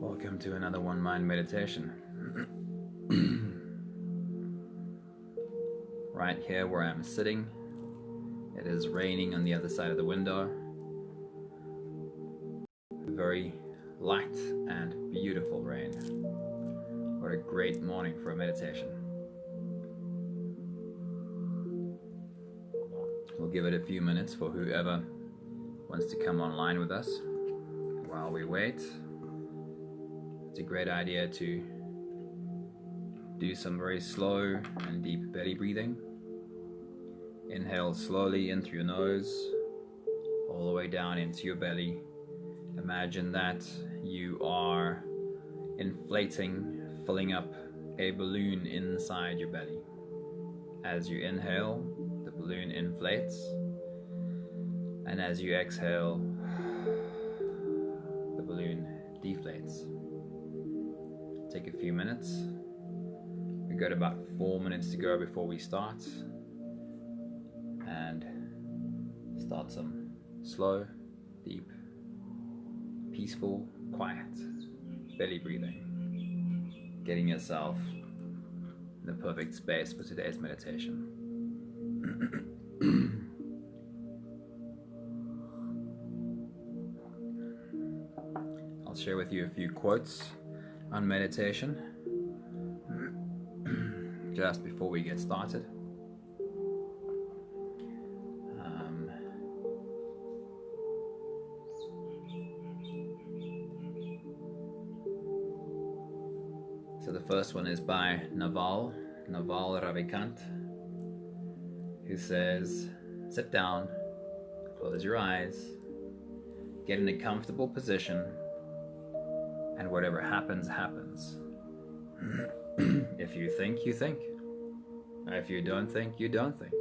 Welcome to another One Mind meditation. Right here where I'm sitting, it is raining on the other side of the window. Very light and beautiful rain. What a great morning for a meditation. We'll give it a few minutes for whoever wants to come online with us. While we wait, it's a great idea to do some very slow and deep belly breathing. Inhale slowly in through your nose, all the way down into your belly. Imagine that you are inflating, filling up a balloon inside your belly. As you inhale, the balloon inflates, and as you exhale, the balloon deflates. Take a few minutes. We've got about 4 minutes to go before we start. And start some slow, deep, peaceful, quiet belly breathing. Getting yourself in the perfect space for today's meditation. I'll share with you a few quotes on meditation just before we get started. So the first one is by Naval Ravikant, who says, sit down, close your eyes, get in a comfortable position, and whatever happens, happens. If you think, you think. If you don't think, you don't think.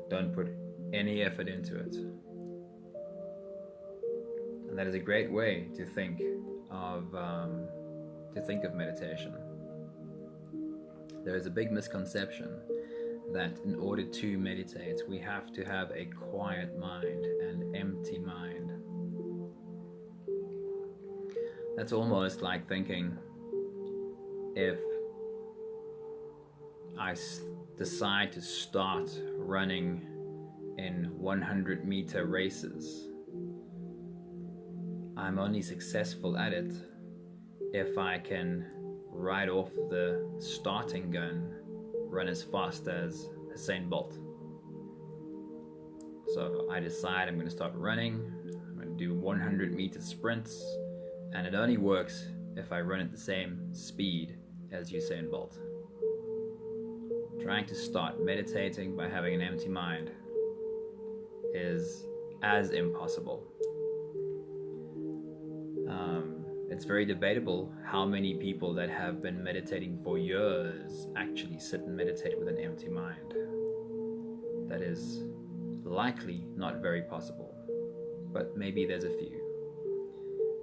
Don't put any effort into it. And that is a great way to think of meditation. There is a big misconception that in order to meditate, we have to have a quiet mind, an empty mind. That's almost like thinking, if I decide to start running in 100-meter races, I'm only successful at it if I can, right off the starting gun, run as fast as Usain Bolt. So I decide I'm going to start running, I'm going to do 100-meter sprints, and it only works if I run at the same speed as Usain Bolt. Trying to start meditating by having an empty mind is as impossible. It's very debatable how many people that have been meditating for years actually sit and meditate with an empty mind. That is likely not very possible, but maybe there's a few.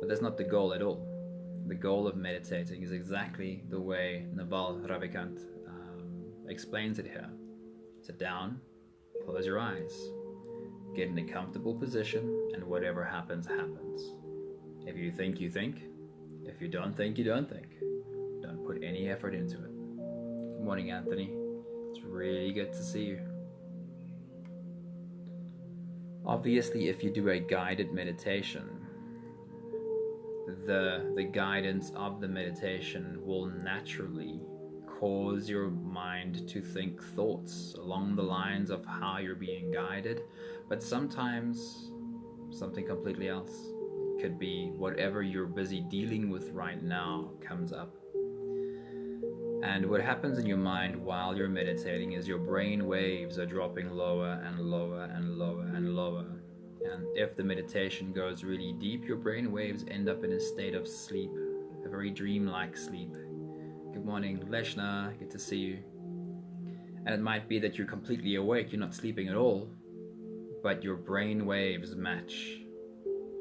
But that's not the goal at all. The goal of meditating is exactly the way Naval Ravikant explains it here. Sit down, close your eyes, get in a comfortable position, and whatever happens, happens. If you think, you think. If you don't think, you don't think. Don't put any effort into it. Good morning, Anthony. It's really good to see you. Obviously, if you do a guided meditation, the guidance of the meditation will naturally cause your mind to think thoughts along the lines of how you're being guided, but sometimes something completely else. Could be whatever you're busy dealing with right now comes up. And what happens in your mind while you're meditating is your brain waves are dropping lower and lower and lower and lower. And if the meditation goes really deep, your brain waves end up in a state of sleep, a very dreamlike sleep. Good morning, Leshna, good to see you. And it might be that you're completely awake, you're not sleeping at all, but your brain waves match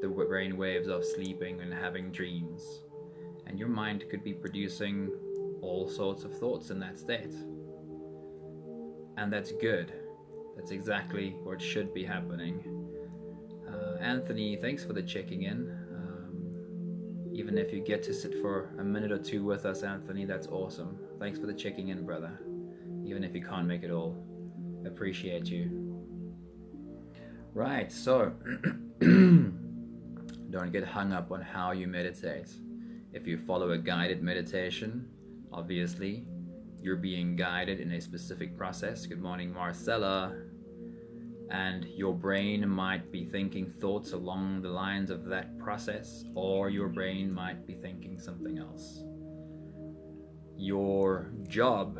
the brain waves of sleeping and having dreams, and your mind could be producing all sorts of thoughts in that state, and that's good. That's exactly what should be happening. Anthony, thanks for the checking in. Even if you get to sit for a minute or two with us, Anthony, that's awesome. Thanks for the checking in, brother. Even if you can't make it all, appreciate you. Right, so don't get hung up on how you meditate. If you follow a guided meditation, obviously you're being guided in a specific process. Good morning, Marcella. And your brain might be thinking thoughts along the lines of that process, or your brain might be thinking something else. Your job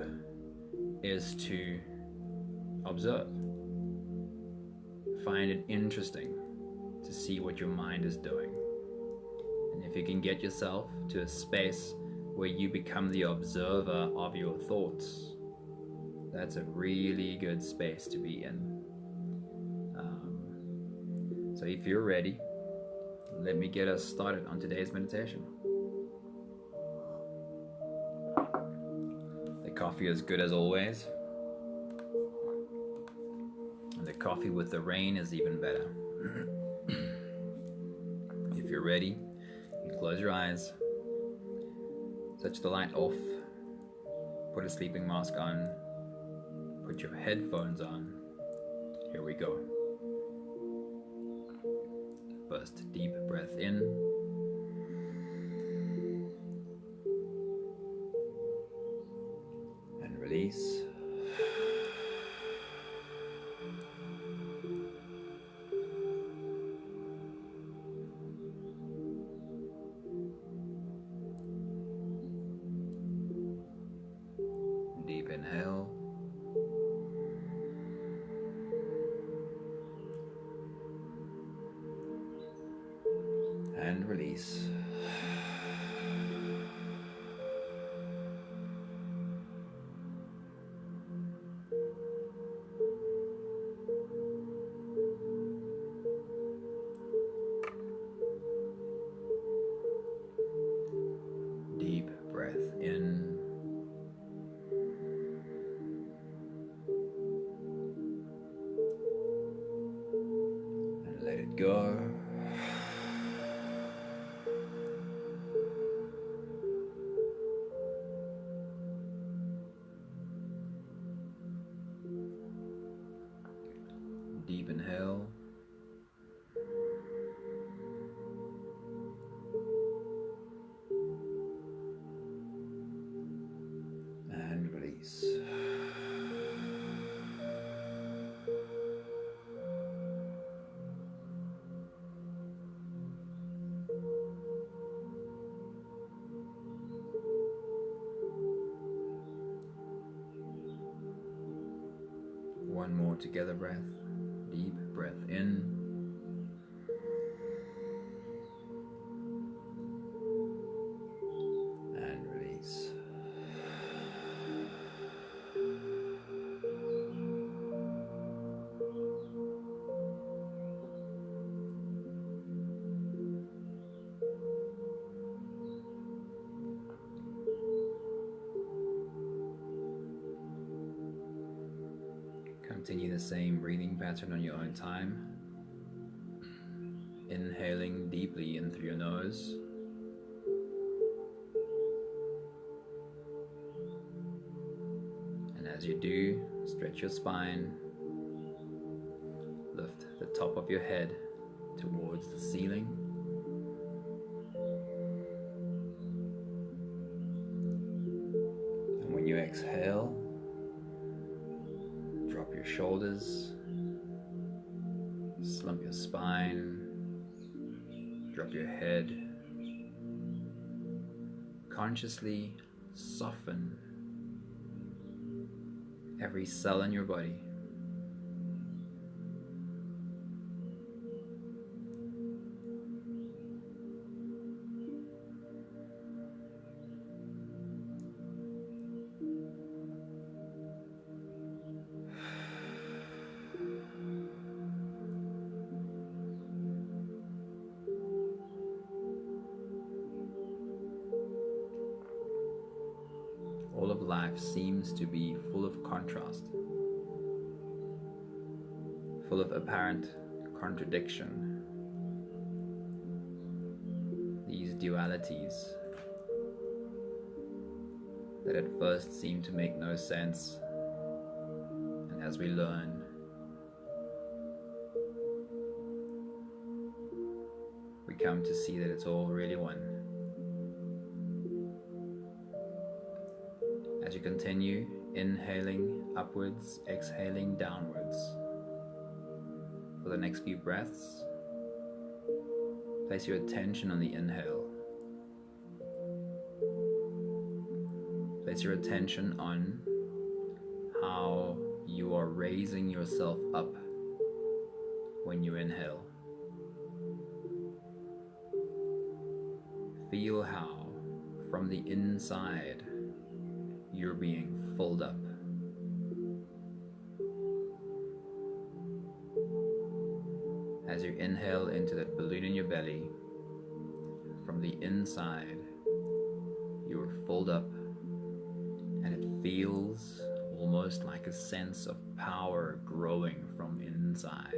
is to observe. Find it interesting to see what your mind is doing. And if you can get yourself to a space where you become the observer of your thoughts, that's a really good space to be in. So if you're ready, let me get us started on today's meditation. The coffee is good as always. And the coffee with the rain is even better. If you're ready, you close your eyes, switch the light off, put a sleeping mask on, put your headphones on. Here we go. First, deep breath in. And release. Deep inhale. And release. Deep breath in. And let it go. Deep inhale. And release. One more together breath. Deep breath in. And release. Continue the same breathing pattern on your own time. Inhaling deeply in through your nose. And as you do, stretch your spine. Lift the top of your head towards the ceiling. And when you exhale, drop your shoulders, slump your spine, drop your head. Consciously soften every cell in your body. All of life seems to be full of contrast, full of apparent contradiction. These dualities that at first seem to make no sense. And as we learn, we come to see that it's all really one. As you continue inhaling upwards, exhaling downwards, for the next few breaths, place your attention on the inhale. Place your attention on how you are raising yourself up when you inhale. Feel how, from the inside, you're being filled up. As you inhale into that balloon in your belly, from the inside, you are filled up, and it feels almost like a sense of power growing from inside.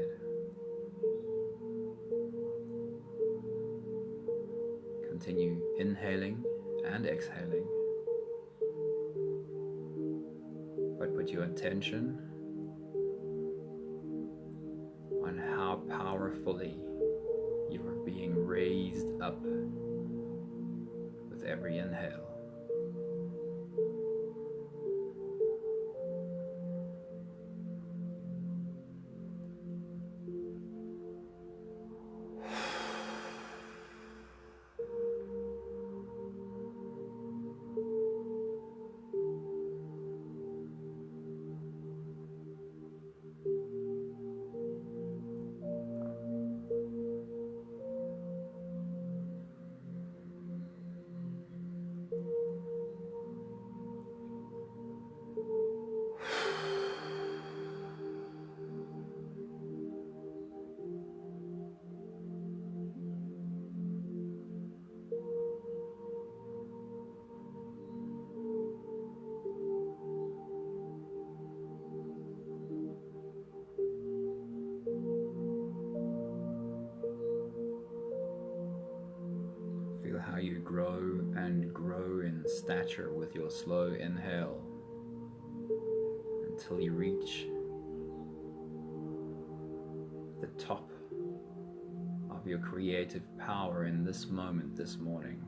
Continue inhaling and exhaling, but put your attention on how powerfully you are being raised up with every inhale. Feel how you grow and grow in stature with your slow inhale until you reach the top of your creative power in this moment, this morning.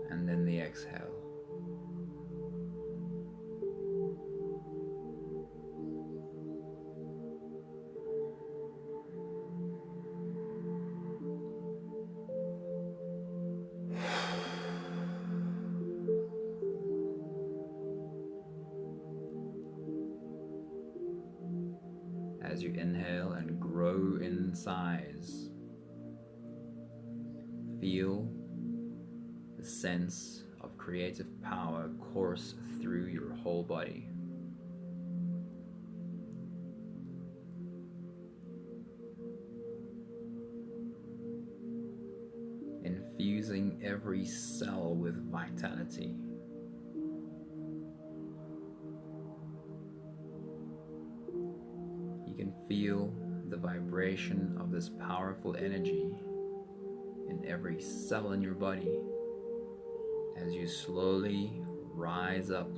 And then the exhale. As you inhale and grow in size, feel the sense of creative power course through your whole body. Infusing every cell with vitality. You can feel the vibration of this powerful energy in every cell in your body as you slowly rise up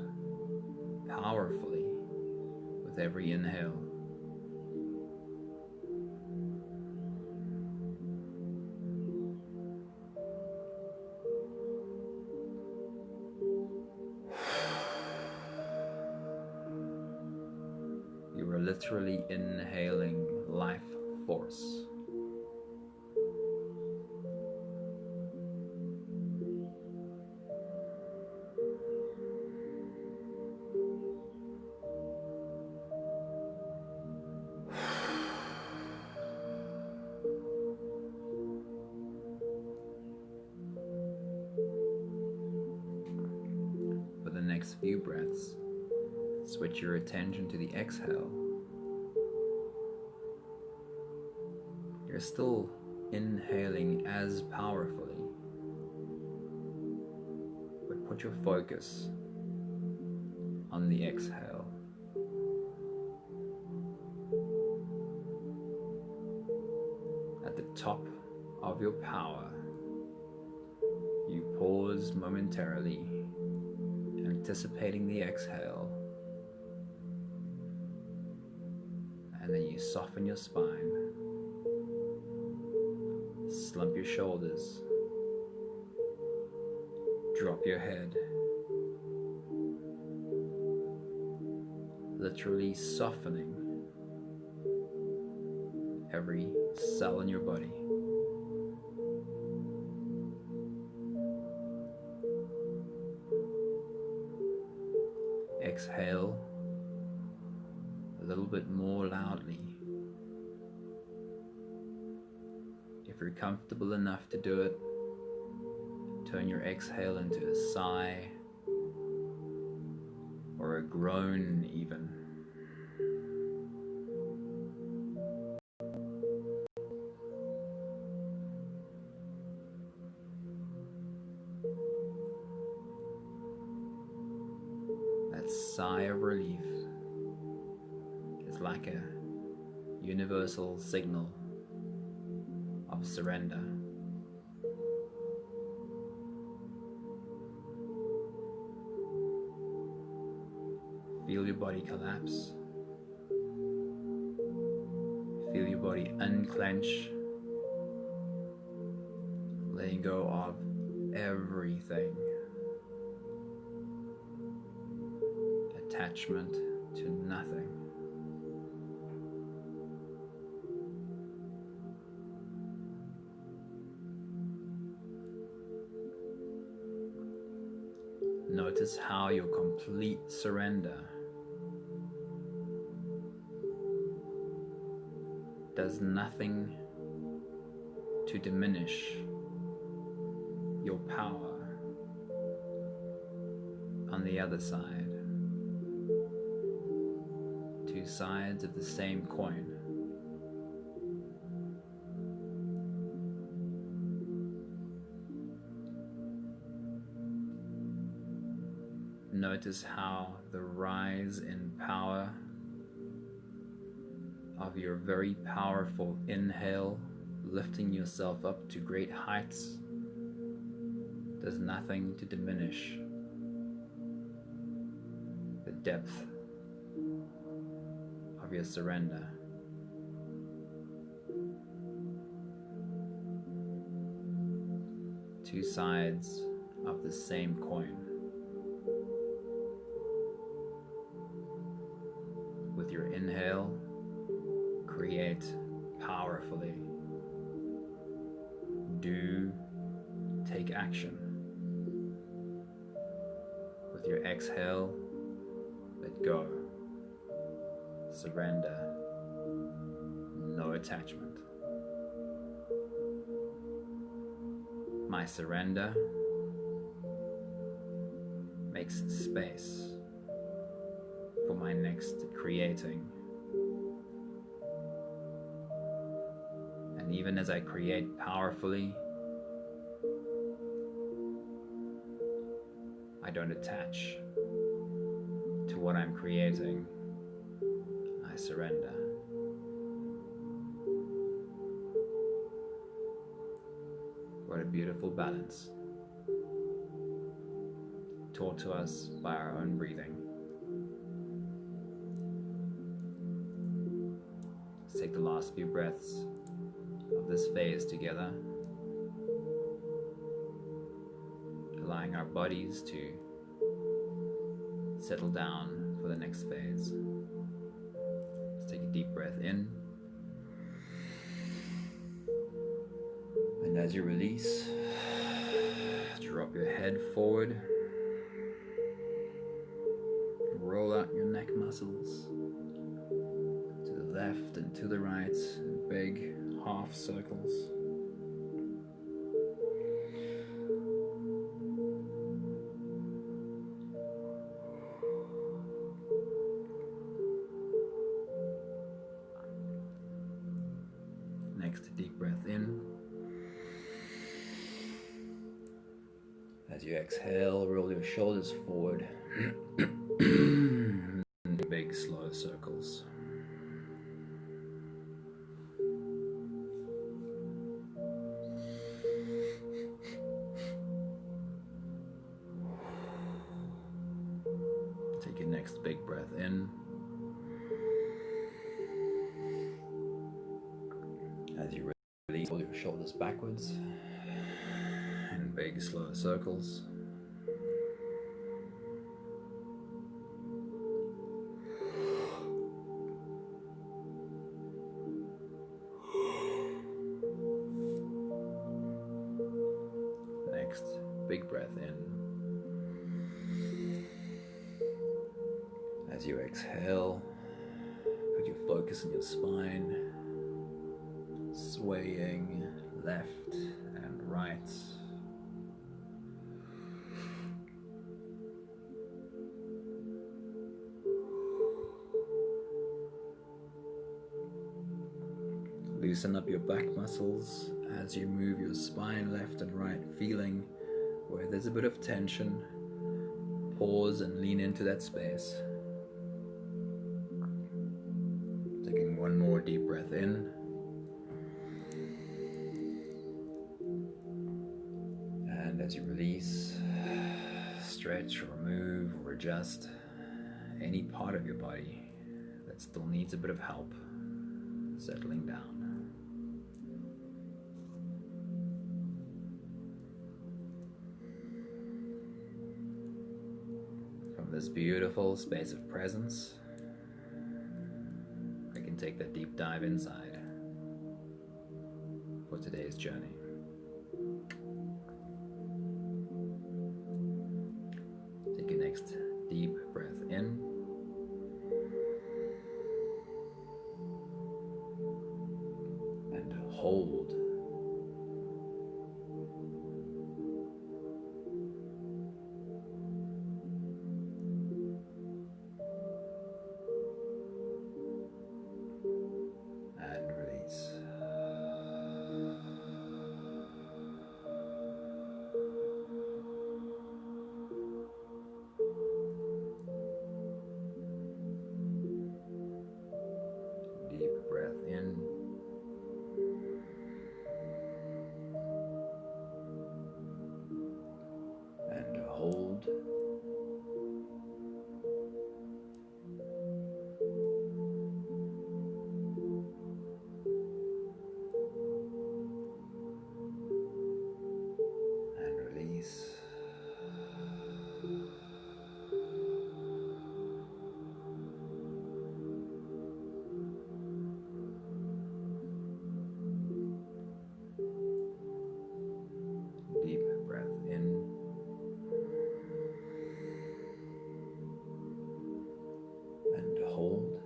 powerfully with every inhale. You are literally inhaling life force. For the next few breaths, switch your attention to the exhale. You're still inhaling as powerfully, but put your focus on the exhale. top of your power, you pause momentarily, anticipating the exhale, and then you soften your spine, slump your shoulders, drop your head, literally softening every cell in your body. Exhale a little bit more loudly. If you're comfortable enough to do it, turn your exhale into a sigh or a groan even. That sigh of relief is like a universal signal of surrender. Feel your body collapse. Feel your body unclench, letting go of everything. Attachment to nothing. Notice how your complete surrender does nothing to diminish your power on the other side. Two sides of the same coin. Notice how the rise in power of your very powerful inhale, lifting yourself up to great heights, does nothing to diminish the depth of your surrender. Two sides of the same coin. With your inhale, create powerfully. Do, take action. With your exhale, let go. Surrender. No attachment. My surrender makes space for my next creating. And even as I create powerfully, I don't attach to what I'm creating. I surrender. What a beautiful balance, taught to us by our own breathing. Let's take the last few breaths of this phase together, allowing our bodies to settle down for the next phase. Let's take a deep breath in, and as you release, drop your head forward, roll out your neck muscles to the left and to the right in big half circles. Next, a deep breath in. As you exhale, roll your shoulders forward. Big slow circles. big breath in. As you release, pull your shoulders backwards in big slow circles. Next, big breath in. As you exhale, put your focus in your spine, swaying left and right. Loosen up your back muscles as you move your spine left and right, feeling where there's a bit of tension. Pause and lean into that space. Taking one more deep breath in. And as you release, stretch or move or adjust any part of your body that still needs a bit of help settling down. From this beautiful space of presence, we can take that deep dive inside for today's journey. Take your next deep breath in. And hold. And release. Deep breath in. And hold. And release. Deep breath in. And hold.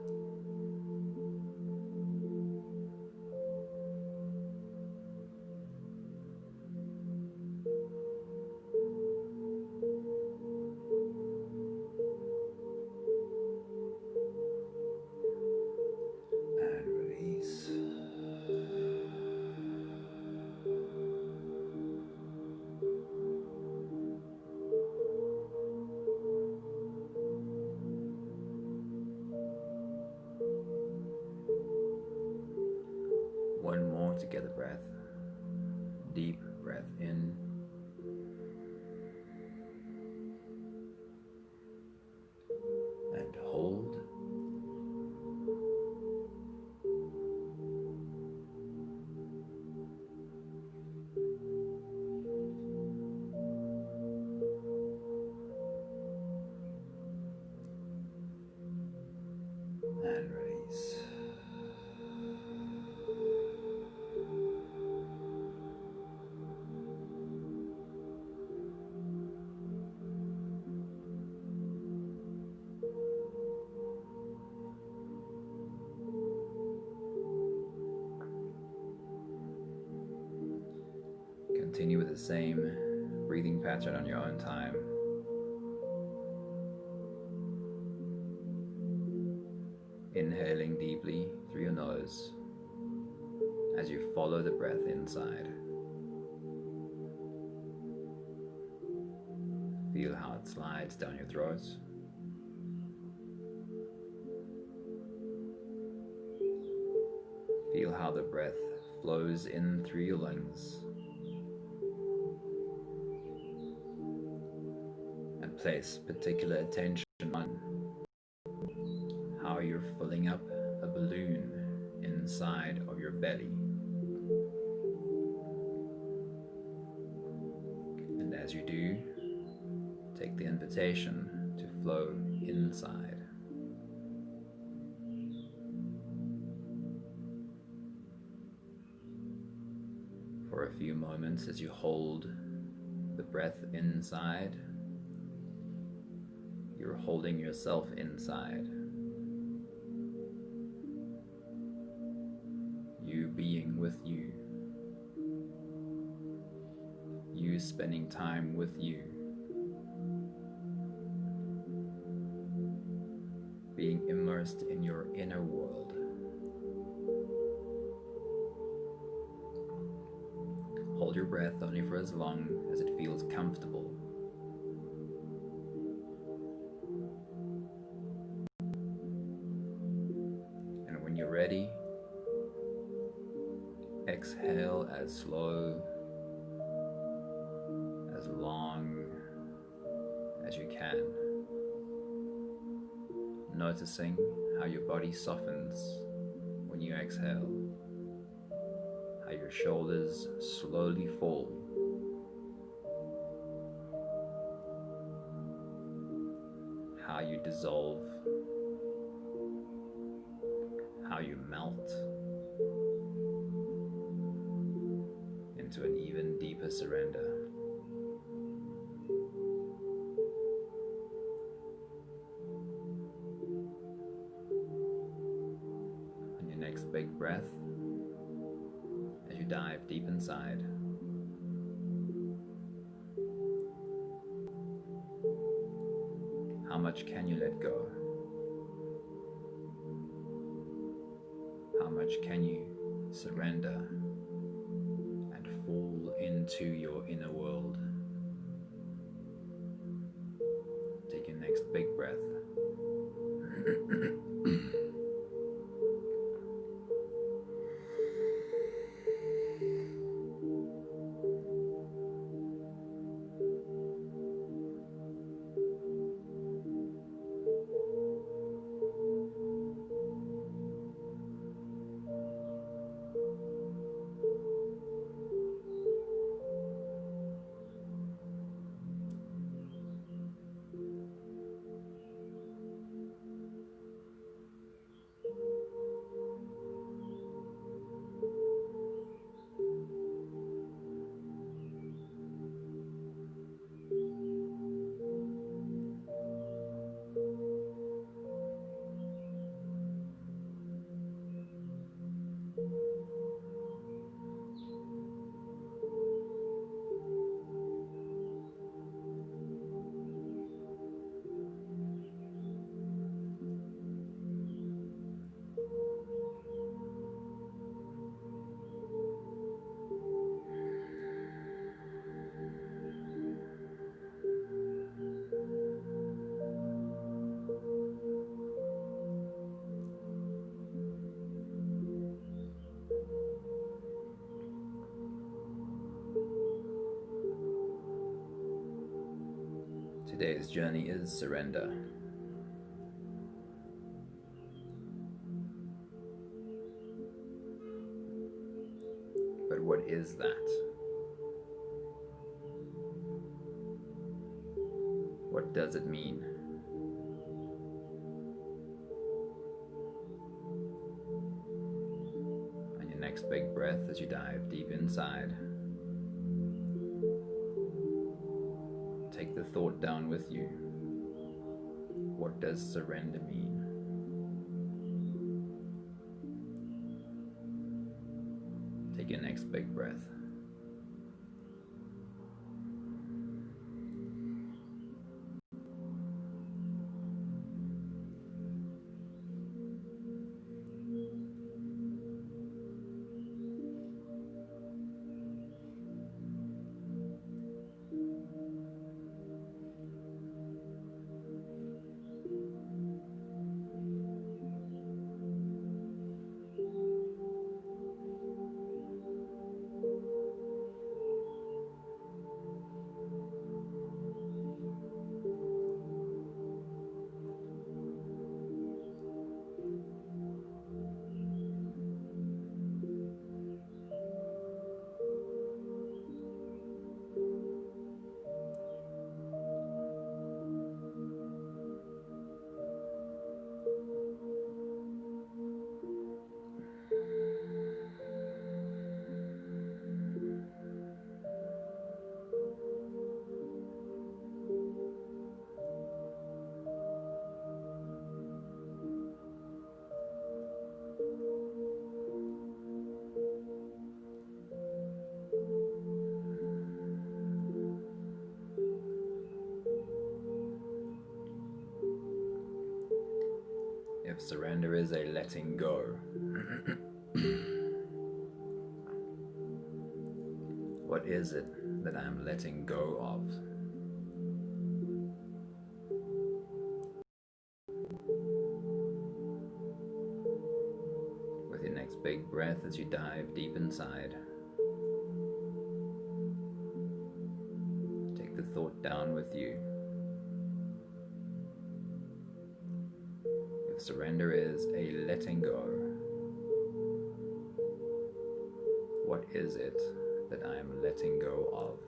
And release. One more together breath. Deep breath in. And hold. And release. Continue with the same breathing pattern on your own time. Inhaling deeply through your nose as you follow the breath inside. Feel how it slides down your throat. Feel how the breath flows in through your lungs. And place particular attention on filling up a balloon inside of your belly. And as you do, take the invitation to flow inside. For a few moments, as you hold the breath inside, you're holding yourself inside. You being with you. You spending time with you. Being immersed in your inner world. Hold your breath only for as long as it feels comfortable. And when you're ready, exhale as slow, as long as you can. Noticing how your body softens when you exhale. How your shoulders slowly fall. How you dissolve. How you melt into an even deeper surrender. On your next big breath, as you dive deep inside, how much can you let go? How much can you surrender and fall into your inner world? Take your next big breath. Today's journey is surrender. But what is that? What does it mean? On your next big breath as you dive deep inside, take the thought down with you. What does surrender mean? Take your next big breath. If surrender is a letting go, what is it that I'm letting go of? With your next big breath as you dive deep inside, take the thought down with you. If surrender is a letting go, what is it that I am letting go of?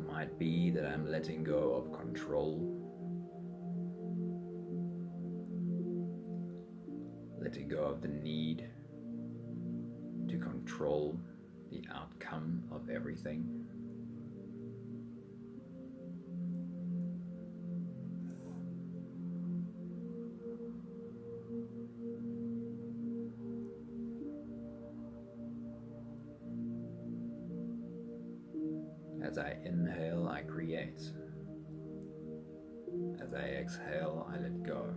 Might be that I'm letting go of control, letting go of the need to control the outcome of everything. As I inhale, I create. As I exhale, I let go.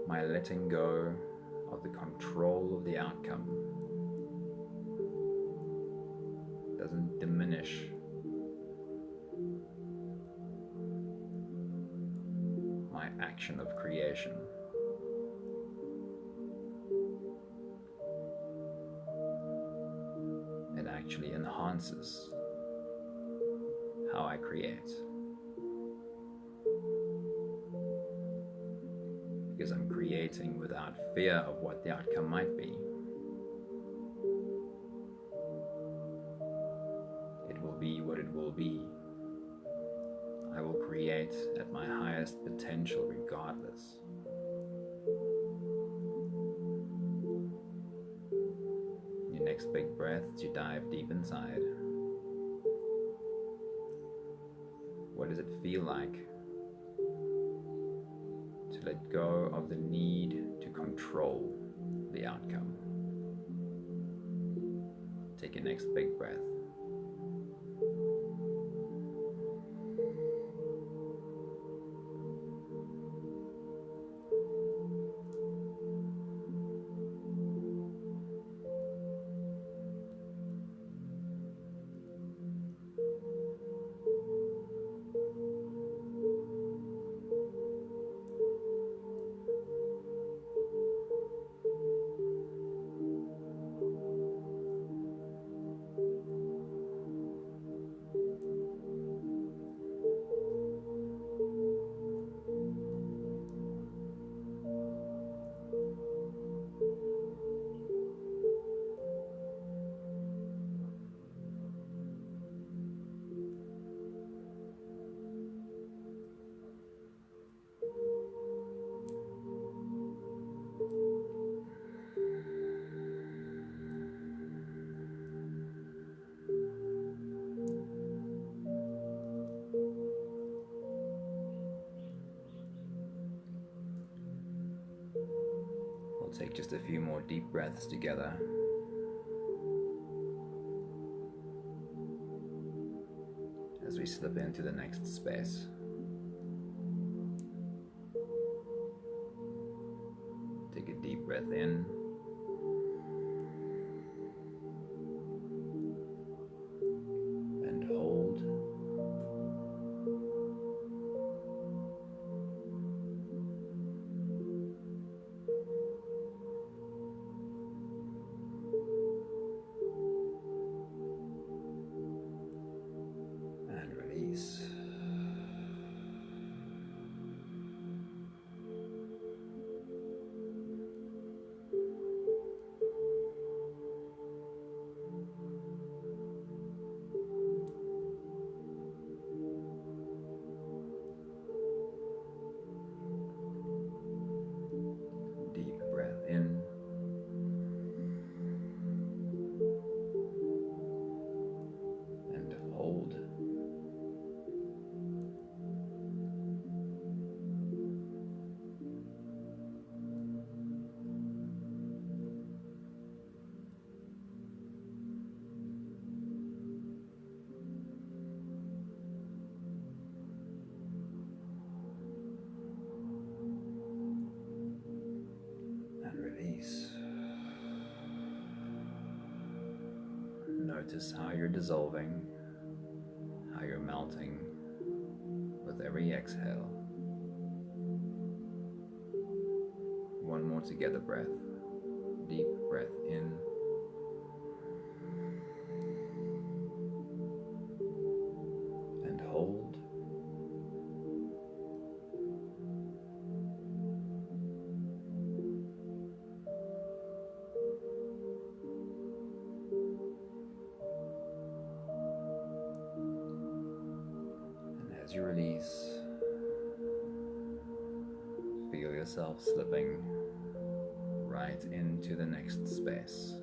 My letting go of the control of the outcome doesn't diminish my action of creation. It actually enhances how I create, because I'm creating without fear of what the outcome might be. It will be what it will be. I will create at my highest potential regardless. Your next big breath as you dive deep inside. What does it feel like to let go of the need to control the outcome? Take your next big breath. Take just a few more deep breaths together. As we slip into the next space. Take a deep breath in. And hold. And release. Deep breath in. And hold. And release. Notice how you're dissolving, how you're melting with every exhale. One more together breath. Deep breath in. And hold. And as you release, feel yourself slipping right into the next space.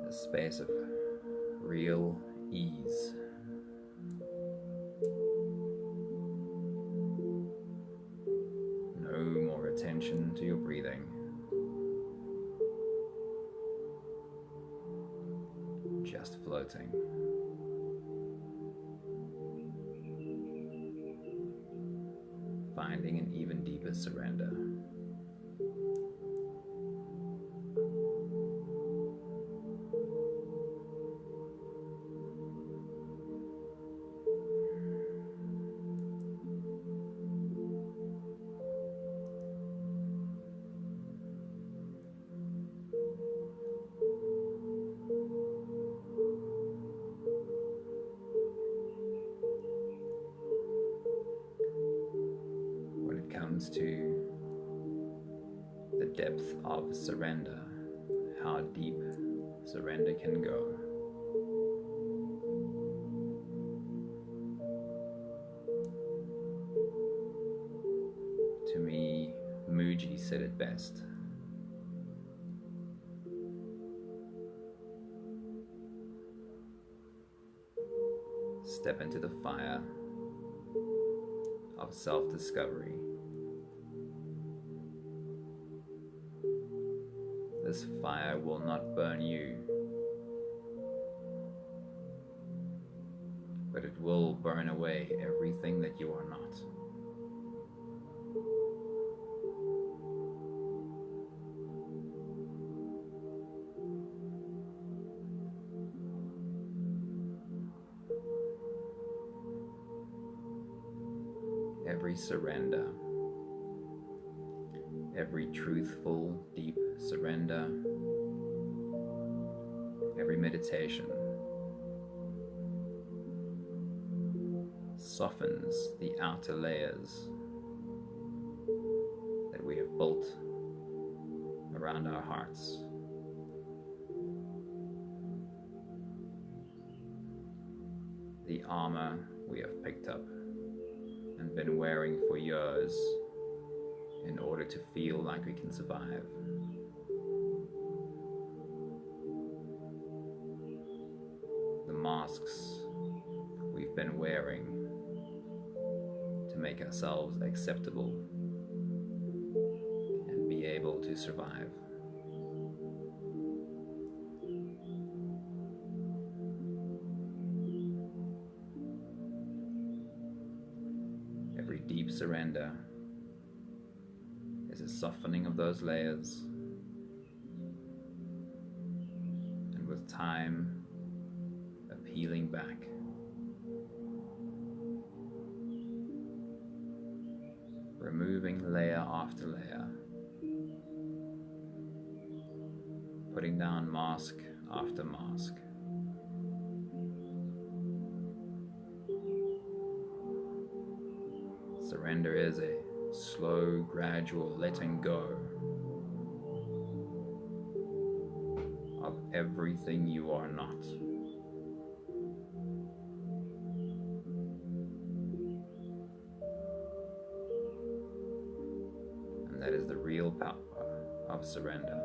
A space of real ease. No more attention to your breathing. Just floating. Finding an even deeper surrender. When it comes to the depth of surrender, how deep surrender can go. To me, Muji said it best. Step into the fire of self-discovery. This fire will not burn you, but it will burn away everything that you are not. Every surrender, every truthful, deep surrender, every meditation softens the outer layers that we have built around our hearts. The armor we have picked up and been wearing for years in order to feel like we can survive. The masks been wearing to make ourselves acceptable and be able to survive. Every deep surrender is a softening of those layers, and with time, a peeling back. Removing layer after layer, putting down mask after mask. Surrender is a slow, gradual letting go of everything you are not. And that is the real power of surrender.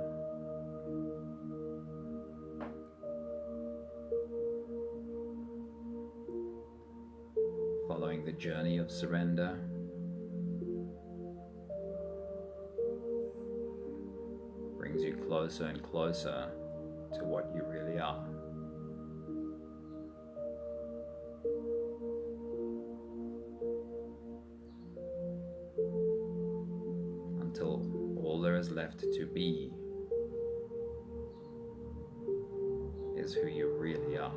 Following the journey of surrender brings you closer and closer to what you really are. Until all there is left to be is who you really are.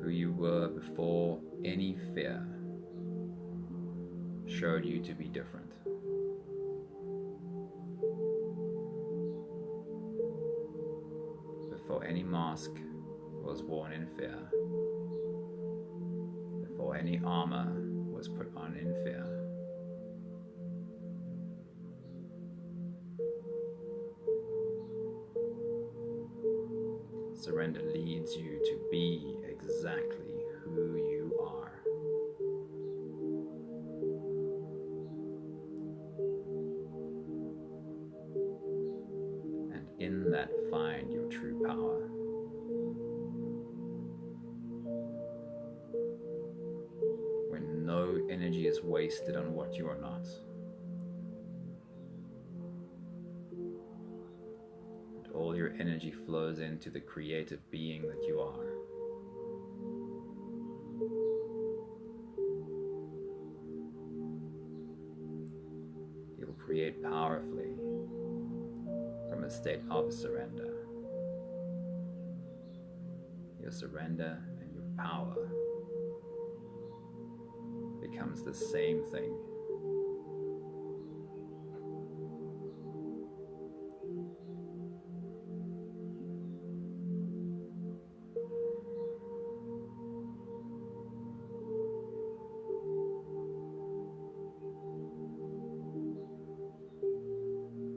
Who you were before any fear showed you to be different. Before any mask was worn in fear. Before any armor was put on in fear. Surrender leads you to be exactly who you are. And in that find your true power. When no energy is wasted on what you are not. All your energy flows into the creative being that you are. You'll create powerfully from a state of surrender. Your surrender and your power becomes the same thing.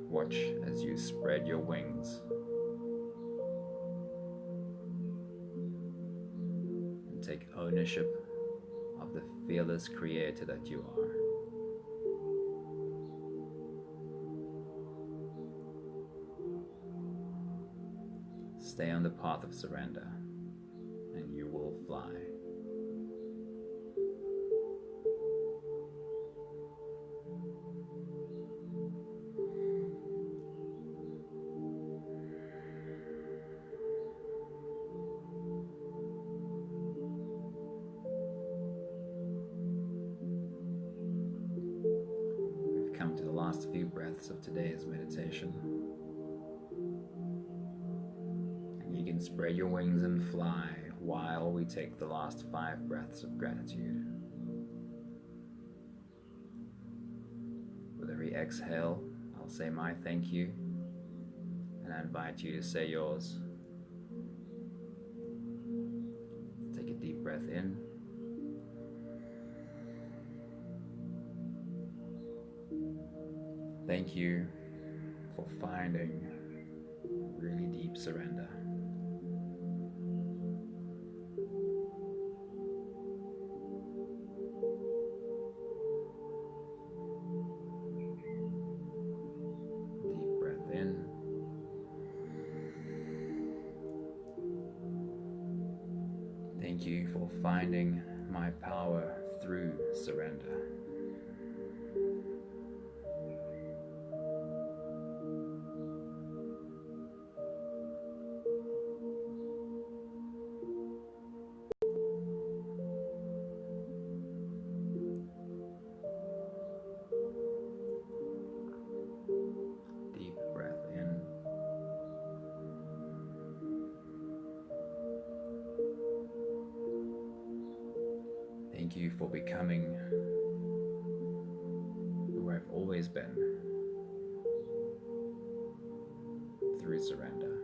Watch as you spread your wings and take ownership of the fearless creator that you are. Stay on the path of surrender and you will fly. Come to the last few breaths of today's meditation. And you can spread your wings and fly while we take the last 5 breaths of gratitude. With every exhale, I'll say my thank you, and I invite you to say yours. Take a deep breath in. Thank you for finding really deep surrender. Deep breath in. Thank you for finding my power through surrender. Deep breath in. Thank you for becoming who I've always been through surrender.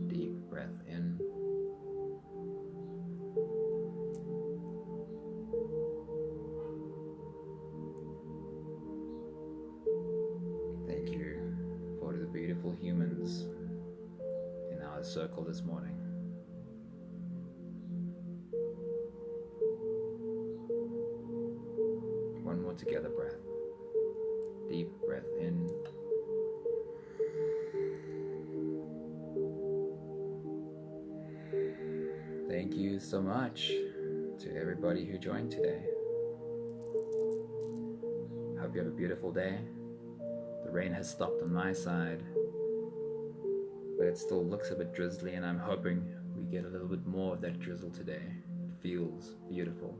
Deep breath in. Thank you for the beautiful humans in our circle this morning. One more together breath. Deep breath in. Thank you so much to everybody who joined today. Hope you have a beautiful day. The rain has stopped on my side, but it still looks a bit drizzly, and I'm hoping we get a little bit more of that drizzle today. It feels beautiful.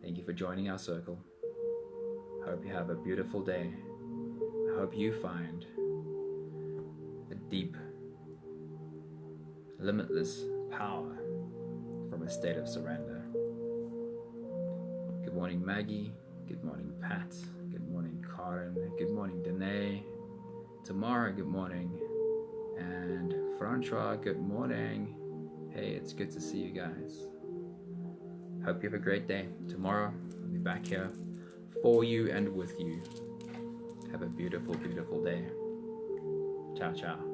Thank you for joining our circle. Hope you have a beautiful day. I hope you find a deep, limitless power from a state of surrender. Good morning, Maggie. Good morning, Pat. Good morning, Karen. Good morning, Danae. Tamara, good morning. And Francois, good morning. Hey, it's good to see you guys. Hope you have a great day. Tomorrow, I'll be back here for you and with you. Have a beautiful, beautiful day. Ciao, ciao.